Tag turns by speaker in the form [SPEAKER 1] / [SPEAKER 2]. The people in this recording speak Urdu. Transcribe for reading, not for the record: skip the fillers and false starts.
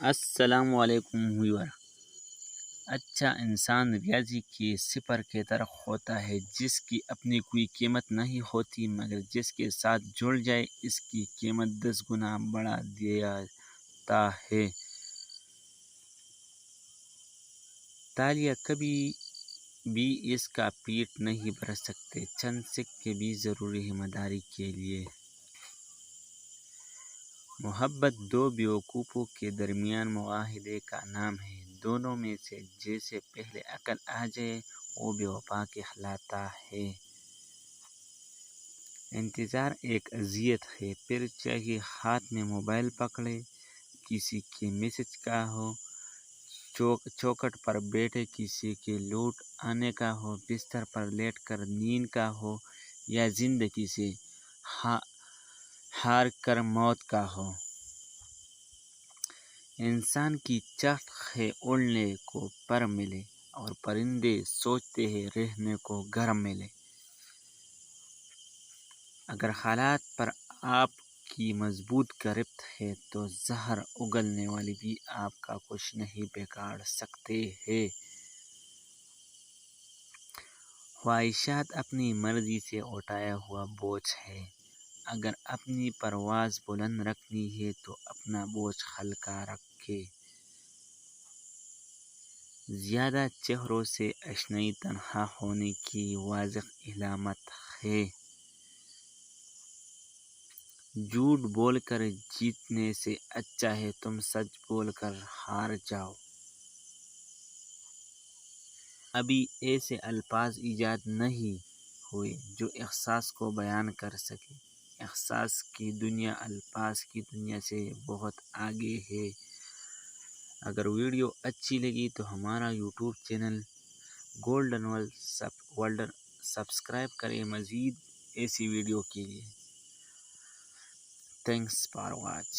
[SPEAKER 1] السلام علیکم ویور۔ اچھا انسان ریاضی کے صفر کے طرح ہوتا ہے جس کی اپنی کوئی قیمت نہیں ہوتی، مگر جس کے ساتھ جڑ جائے اس کی قیمت 10 گنا بڑھا دیتا ہے۔ تالیاں کبھی بھی اس کا پیٹ نہیں بھر سکتے، چند سکے بھی ضروری ہیں مداری کے لیے۔ محبت دو بیوقوفوں کے درمیان معاہدے کا نام ہے، دونوں میں سے جسے پہلے عقل آ جائے وہ بے وفا کہلاتا ہے۔ انتظار ایک اذیت ہے، پھر چاہے ہاتھ میں موبائل پکڑے، کسی کے میسج کا ہو، چوکھٹ پر بیٹھے کسی کے لوٹ آنے کا ہو، بستر پر لیٹ کر نیند کا ہو، یا زندگی سے ہار کر موت کا ہو۔ انسان کی چاہت ہے اڑنے کو پر ملے، اور پرندے سوچتے ہیں رہنے کو گھر ملے۔ اگر حالات پر آپ کی مضبوط گرفت ہے تو زہر اگلنے والے بھی آپ کا کچھ نہیں بگاڑ سکتے ہیں۔ خواہشات اپنی مرضی سے اٹھایا ہوا بوجھ ہے، اگر اپنی پرواز بلند رکھنی ہے تو اپنا بوجھ ہلکا رکھے۔ زیادہ چہروں سے اشنائی تنہا ہونے کی واضح علامت ہے۔ جھوٹ بول کر جیتنے سے اچھا ہے تم سچ بول کر ہار جاؤ۔ ابھی ایسے الفاظ ایجاد نہیں ہوئے جو احساس کو بیان کر سکے۔ احساس کی دنیا الفاظ کی دنیا سے بہت آگے ہے۔ اگر ویڈیو اچھی لگی تو ہمارا YouTube channel golden world subscribe کریں مزید ایسی ویڈیو کے لیے۔ Thanks for watch.